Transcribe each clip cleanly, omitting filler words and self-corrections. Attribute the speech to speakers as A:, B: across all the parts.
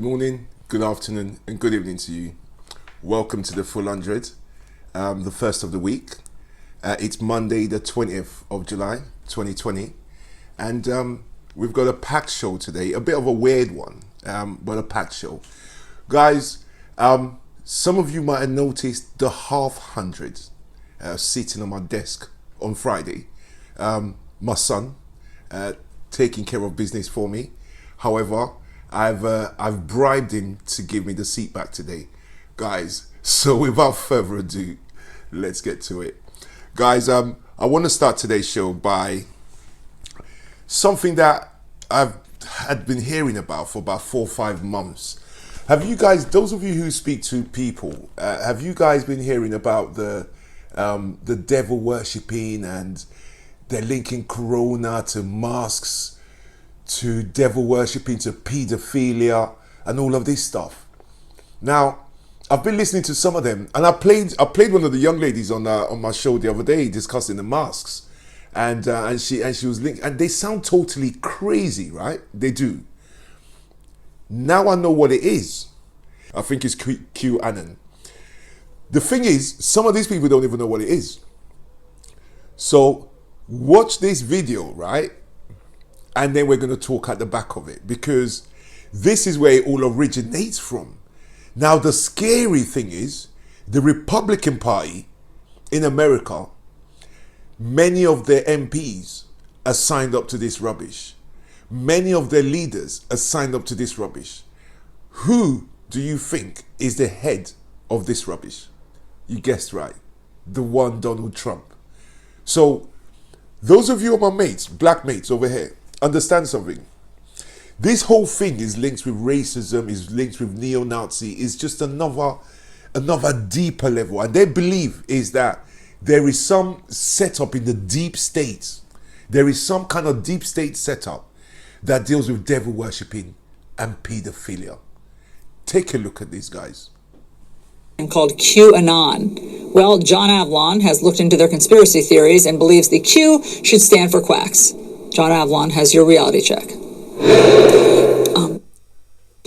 A: morning, good afternoon, and good evening to you. Welcome to the Full 100, the first of the week. It's Monday, the 20th of July, 2020. And we've got a packed show today, a bit of a weird one, but a packed show. Guys, some of you might have noticed the half hundred sitting on my desk on Friday. My son taking care of business for me. However, I've bribed him to give me the seat back today, guys. So without further ado, let's get to it, guys. I want to start today's show by something that had been hearing about for about 4 or 5 months. Have you guys, those of you who speak to people, have you guys been hearing about the devil worshipping, and they're linking corona to masks, to devil worshipping, to pedophilia, and all of this stuff? Now, I've been listening to some of them, and I played one of the young ladies on my show the other day discussing the masks, and she was linked, and they sound totally crazy, right? They do. Now I know what it is. I think it's QAnon. The thing is, some of these people don't even know what it is. So watch this video, right? And then we're going to talk at the back of it, because this is where it all originates from. Now, the scary thing is, the Republican Party in America, many of their MPs are signed up to this rubbish. Many of their leaders are signed up to this rubbish. Who do you think is the head of this rubbish? You guessed right. The one Donald Trump. So, those of you are my mates, black mates over here, understand something. This whole thing is linked with racism, is linked with neo-Nazi, is just another deeper level. And their belief is that there is some setup in the deep state. There is some kind of deep state setup that deals with devil worshipping and pedophilia. Take a look at these guys.
B: Called QAnon. Well, John Avlon has looked into their conspiracy theories and believes the Q should stand for quacks. John Avlon has your reality check.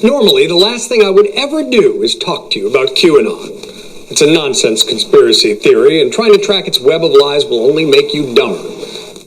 C: Normally, the last thing I would ever do is talk to you about QAnon. It's a nonsense conspiracy theory, and trying to track its web of lies will only make you dumber.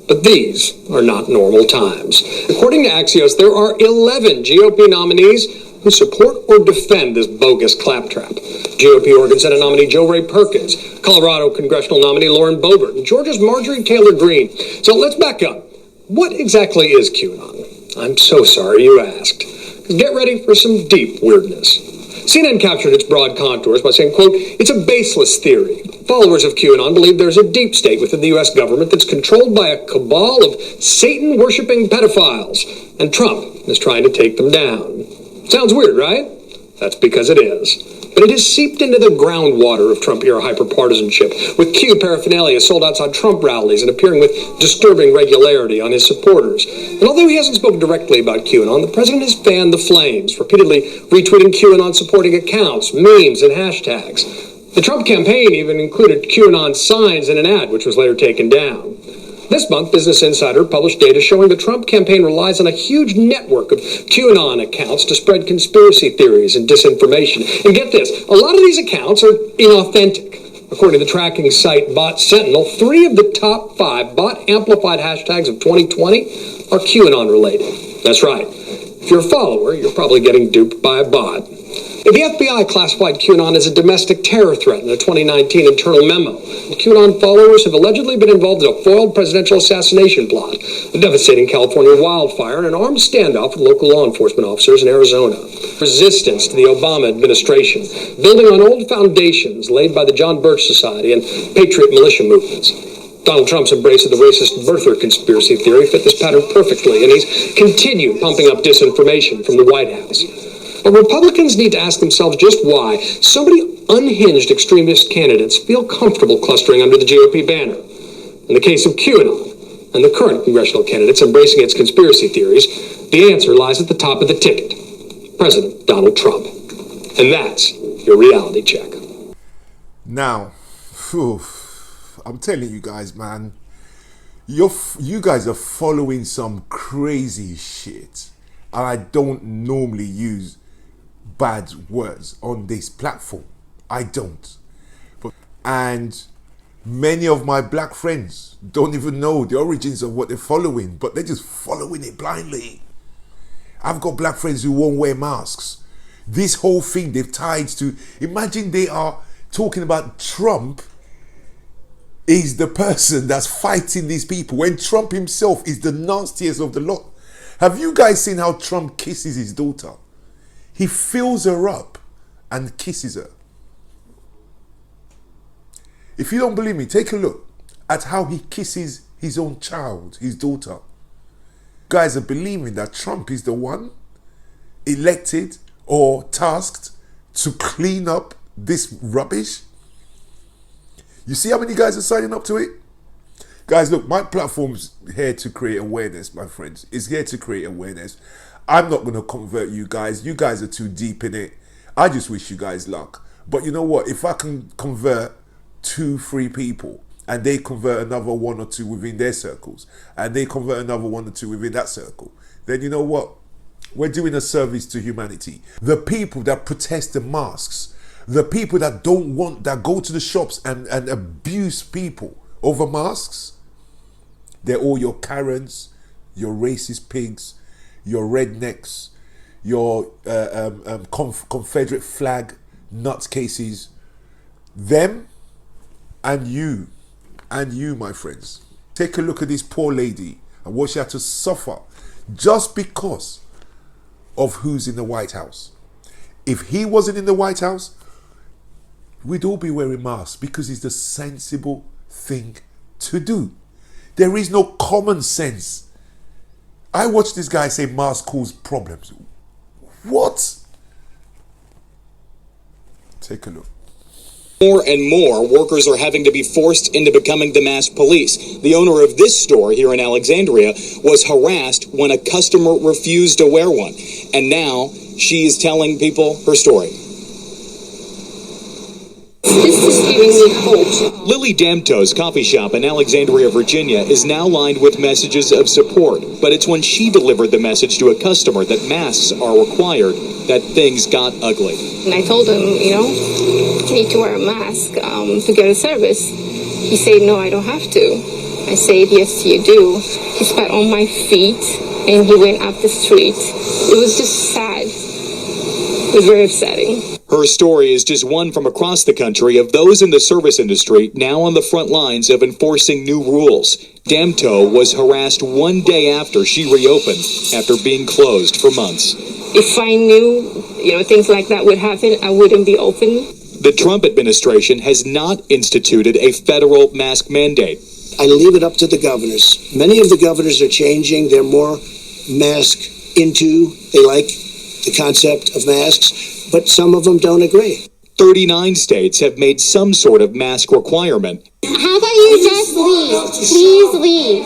C: But these are not normal times. According to Axios, there are 11 GOP nominees who support or defend this bogus claptrap. GOP Oregon Senate nominee Joe Ray Perkins, Colorado congressional nominee Lauren Boebert, and Georgia's Marjorie Taylor Greene. So let's back up. What exactly is QAnon? I'm so sorry you asked. Get ready for some deep weirdness. CNN captured its broad contours by saying, quote, "It's a baseless theory. Followers of QAnon believe there's a deep state within the U.S. government that's controlled by a cabal of Satan-worshipping pedophiles, and Trump is trying to take them down." Sounds weird, right? That's because it is. But it has seeped into the groundwater of Trump-era hyperpartisanship, with Q paraphernalia sold outside Trump rallies and appearing with disturbing regularity on his supporters. And although he hasn't spoken directly about QAnon, the president has fanned the flames, repeatedly retweeting QAnon-supporting accounts, memes, and hashtags. The Trump campaign even included QAnon signs in an ad, which was later taken down. This month, Business Insider published data showing the Trump campaign relies on a huge network of QAnon accounts to spread conspiracy theories and disinformation. And get this, a lot of these accounts are inauthentic. According to the tracking site Bot Sentinel, 3 of the top 5 bot-amplified hashtags of 2020 are QAnon related. That's right. If you're a follower, you're probably getting duped by a bot. The FBI classified QAnon as a domestic terror threat in a 2019 internal memo. The QAnon followers have allegedly been involved in a foiled presidential assassination plot, a devastating California wildfire, and an armed standoff with local law enforcement officers in Arizona. Resistance to the Obama administration, building on old foundations laid by the John Birch Society and patriot militia movements. Donald Trump's embrace of the racist birther conspiracy theory fit this pattern perfectly, and he's continued pumping up disinformation from the White House. But Republicans need to ask themselves just why so many unhinged extremist candidates feel comfortable clustering under the GOP banner. In the case of QAnon and the current congressional candidates embracing its conspiracy theories, the answer lies at the top of the ticket: President Donald Trump. And that's your reality check.
A: Now, I'm telling you guys, man, you guys are following some crazy shit. And I don't normally use bad words on this platform. I don't. And many of my black friends don't even know the origins of what they're following, but they're just following it blindly. I've got black friends who won't wear masks. This whole thing they've tied to, imagine they are talking about Trump is the person that's fighting these people when Trump himself is the nastiest of the lot. Have you guys seen how Trump kisses his daughter? He fills her up and kisses her. If you don't believe me, take a look at how he kisses his own child, his daughter. Guys are believing that Trump is the one elected or tasked to clean up this rubbish. You see how many guys are signing up to it? Guys, look, my platform's here to create awareness, my friends. It's here to create awareness. I'm not going to convert you guys. You guys are too deep in it. I just wish you guys luck. But you know what? If I can convert 2-3 people and they convert another 1 or 2 within their circles and they convert another 1 or 2 within that circle, then you know what? We're doing a service to humanity. The people that protest the masks, the people that don't want, that go to the shops and abuse people over masks, they're all your Karens, your racist pigs, your rednecks, your Confederate flag nutcases. Them and you, my friends. Take a look at this poor lady and what she had to suffer just because of who's in the White House. If he wasn't in the White House, we'd all be wearing masks because it's the sensible thing to do. There is no common sense. I watched this guy say masks cause problems. What? Take a look.
D: More and more workers are having to be forced into becoming the mask police. The owner of this store here in Alexandria was harassed when a customer refused to wear one. And now she is telling people her story.
E: This is giving me hope.
D: Lily Damto's coffee shop in Alexandria, Virginia is now lined with messages of support. But it's when she delivered the message to a customer that masks are required that things got ugly.
E: And I told him, you need to wear a mask to get a service. He said, no, I don't have to. I said, yes, you do. He spat on my feet and he went up the street. It was just sad. It was very upsetting.
D: Her story is just one from across the country of those in the service industry now on the front lines of enforcing new rules. Damto was harassed one day after she reopened after being closed for months.
E: If I knew, things like that would happen, I wouldn't be open.
D: The Trump administration has not instituted a federal mask mandate.
F: I leave it up to the governors. Many of the governors are changing. They're more mask into. They like the concept of masks, but some of them don't agree.
D: 39 states have made some sort of mask requirement.
G: How about you just leave? Please leave.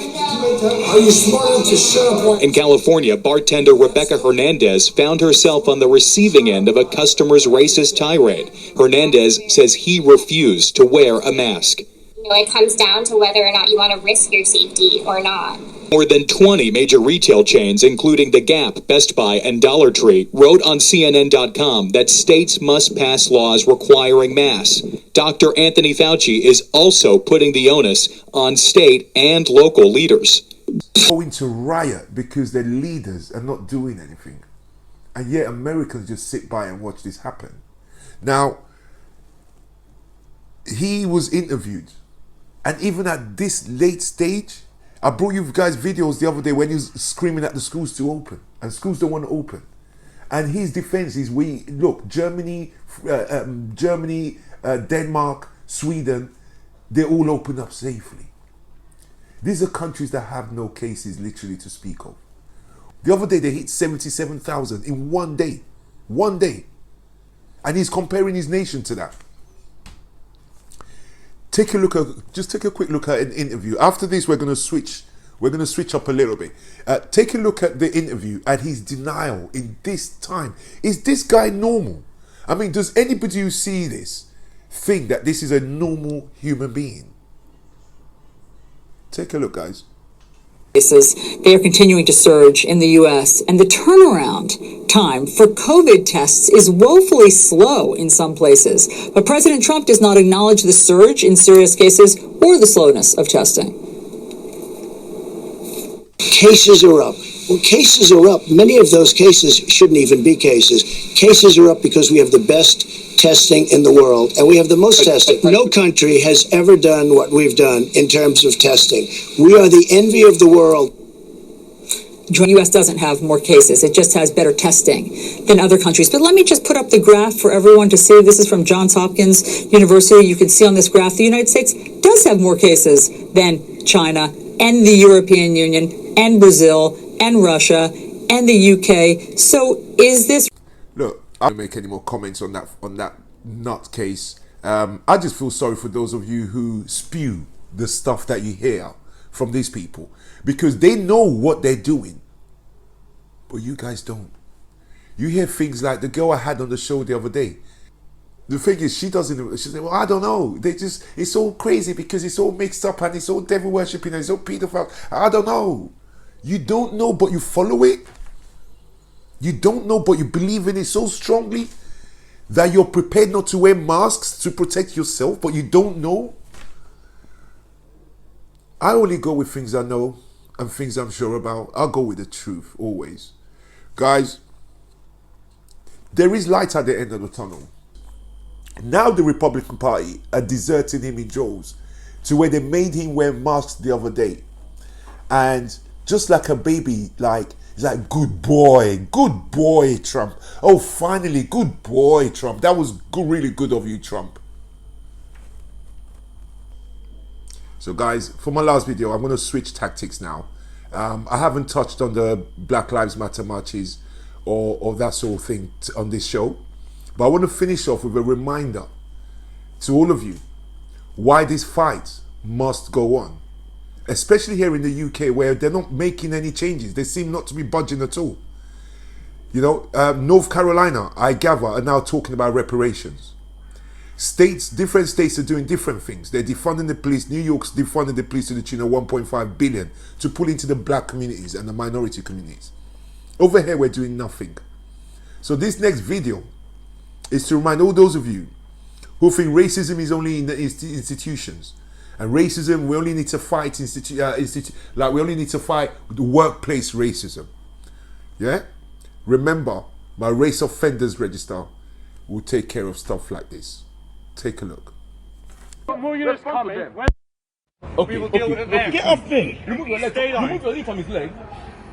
F: Are you smart enough to shut up?
D: In California, bartender Rebecca Hernandez found herself on the receiving end of a customer's racist tirade. Hernandez says he refused to wear a mask.
G: It comes down to whether or not you want to risk your safety or not.
D: More than 20 major retail chains, including The Gap, Best Buy, and Dollar Tree, wrote on CNN.com that states must pass laws requiring masks. Dr. Anthony Fauci is also putting the onus on state and local leaders.
A: Going to riot because their leaders are not doing anything. And yet Americans just sit by and watch this happen. Now, he was interviewed. And even at this late stage, I brought you guys videos the other day when he was screaming at the schools to open. And schools don't want to open. And his defense is, Germany, Denmark, Sweden, they all open up safely. These are countries that have no cases literally to speak of. The other day they hit 77,000 in one day. One day. And he's comparing his nation to that. Take a quick look at an interview. After this, we're going to switch up a little bit. Take a look at the interview and his denial in this time. Is this guy normal? I mean, does anybody who see this think that this is a normal human being? Take a look, guys.
B: They are continuing to surge in the U.S. and the turnaround time for COVID tests is woefully slow in some places, but President Trump does not acknowledge the surge in serious cases or the slowness of testing.
F: Cases are up. Well, cases are up. Many of those cases shouldn't even be cases. Cases are up because we have the best testing in the world, and we have the most testing. No country has ever done what we've done in terms of testing. We are the envy of the world.
B: The U.S. doesn't have more cases. It just has better testing than other countries. But let me just put up the graph for everyone to see. This is from Johns Hopkins University. You can see on this graph the United States does have more cases than China and the European Union and Brazil and Russia and the UK. So is this...
A: Look, I don't make any more comments on that nut case. I just feel sorry for those of you who spew the stuff that you hear from these people, because they know what they're doing, but you guys don't. You hear things like the girl I had on the show the other day. The thing is, she said, well, I don't know. It's all crazy because it's all mixed up and it's all devil worshipping and it's all pedophile. I don't know. You don't know, but you follow it. You don't know, but you believe in it so strongly that you're prepared not to wear masks to protect yourself, but you don't know. I only go with things I know and things I'm sure about. I'll go with the truth, always. Guys, there is light at the end of the tunnel. Now the Republican Party are deserting him in droves to where they made him wear masks the other day. And just like a baby, he's like, good boy, Trump. Oh, finally, good boy, Trump. That was really good of you, Trump. So guys, for my last video, I'm going to switch tactics now. I haven't touched on the Black Lives Matter marches or that sort of thing on this show. But I want to finish off with a reminder to all of you why this fight must go on. Especially here in the UK, where they're not making any changes. They seem not to be budging at all. You know, North Carolina, I gather, are now talking about reparations. Different states are doing different things. They're defunding the police. New York's defunding the police to the tune of 1.5 billion to pull into the black communities and the minority communities. Over here, we're doing nothing. So this next video is to remind all those of you who think racism is only in the institutions. And racism, we only need to fight we only need to fight the workplace racism. Yeah? Remember, my race offenders register will take care of stuff like this. Take a look.
H: More units coming.
I: Okay,
H: we will deal with it there.
I: Get off me!
H: Remove your leg.
I: Remove your knee from his leg.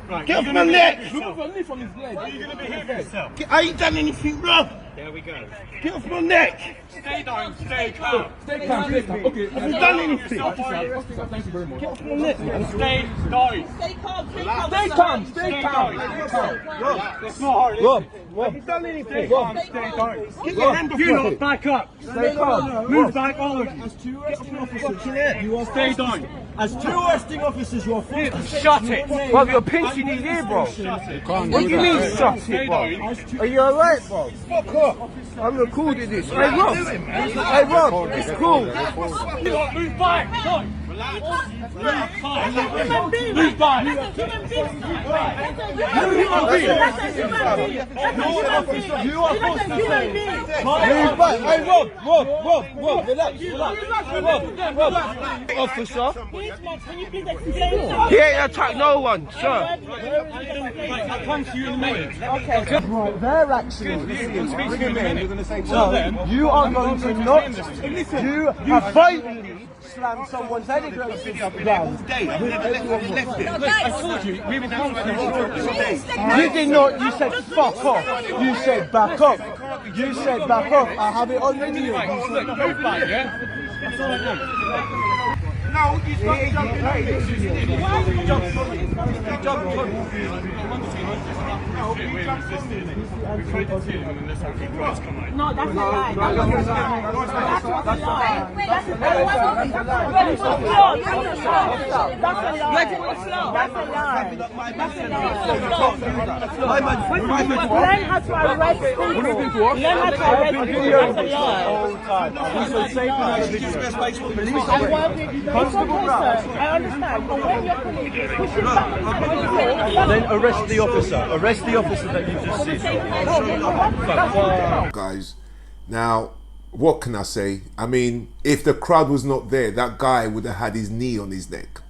H: Right,
I: get off my leg!
H: Remove your knee from his leg. Are you going to behave yourself?
I: I ain't done anything wrong.
H: There we go.
I: Get off my neck!
H: Stay down, stay calm.
I: Stay calm, stay calm. Okay, have you done anything? Officer, thank you very much. Get off my neck.
H: Stay down.
I: Stay calm, stay calm. Stay calm.
H: Rob, it's not hard.
I: Rob, have you done anything?
H: Rob, stay down.
I: Get your hand off
H: You
I: my
H: lot, back up.
I: Stay calm.
H: Move back, all of you.
I: As two arresting officers, you are
H: Stay down.
I: As two arresting officers, you are
H: Shut it.
I: Well, you're pinching his ear, bro. What do you mean, shut it, bro? Are you alright, bro? Fuck off. I'm recording this. Hey, Rob. Hey, Rob. It's cool.
H: Move back. No. Move back.
I: You are forced to say. Move back. Hey, Rob. Relax. Rob. Officer. He ain't attacked no one, sir.
H: I'll come to you in a minute.
I: Okay. Right, their actions. So, you are going to not. You have violently slammed someone's head into the ground.
H: I told you, we will come to you.
I: You did not. You said fuck off. You said back up. You said back up. I have it on video.
H: Move back, yeah? That's all I want.
I: No, you stop jumping.
J: No, that's a lie. That's a lie. Learn how to arrest people. Learn how to arrest people. That's a lie. I understand, but when you're pushing back,
I: then arrest the officer. Arrest the officer that you just seen.
A: Guys, now, what can I say? I mean, if the crowd was not there, that guy would have had his knee on his neck.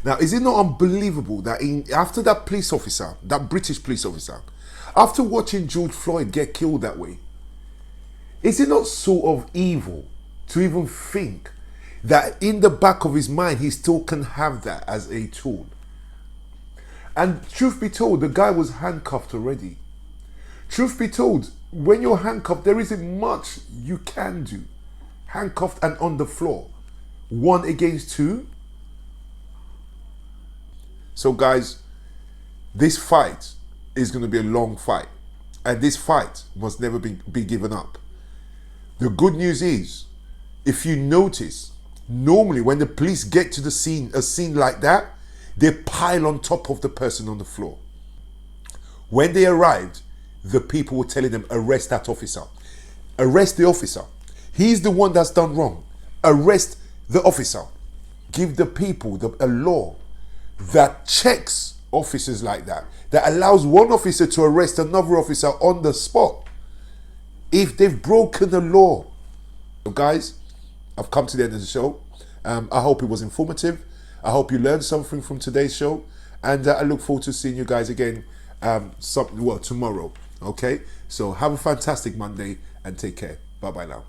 A: Now, is it not unbelievable that after that police officer, that British police officer, after watching George Floyd get killed that way, is it not sort of evil to even think that in the back of his mind, he still can have that as a tool? And truth be told, the guy was handcuffed already. Truth be told, when you're handcuffed, there isn't much you can do. Handcuffed and on the floor. 1 against 2. So guys, this fight is going to be a long fight. And this fight must never be given up. The good news is, if you notice, normally when the police get to the scene, a scene like that, they pile on top of the person on the floor. When they arrived, the people were telling them, arrest that officer. Arrest the officer. He's the one that's done wrong. Arrest the officer. Give the people a law that checks officers like that, that allows one officer to arrest another officer on the spot if they've broken the law. So guys, I've come to the end of the show. I hope it was informative. I hope you learned something from today's show, and I look forward to seeing you guys again tomorrow. Okay, so have a fantastic Monday and take care. Bye bye now.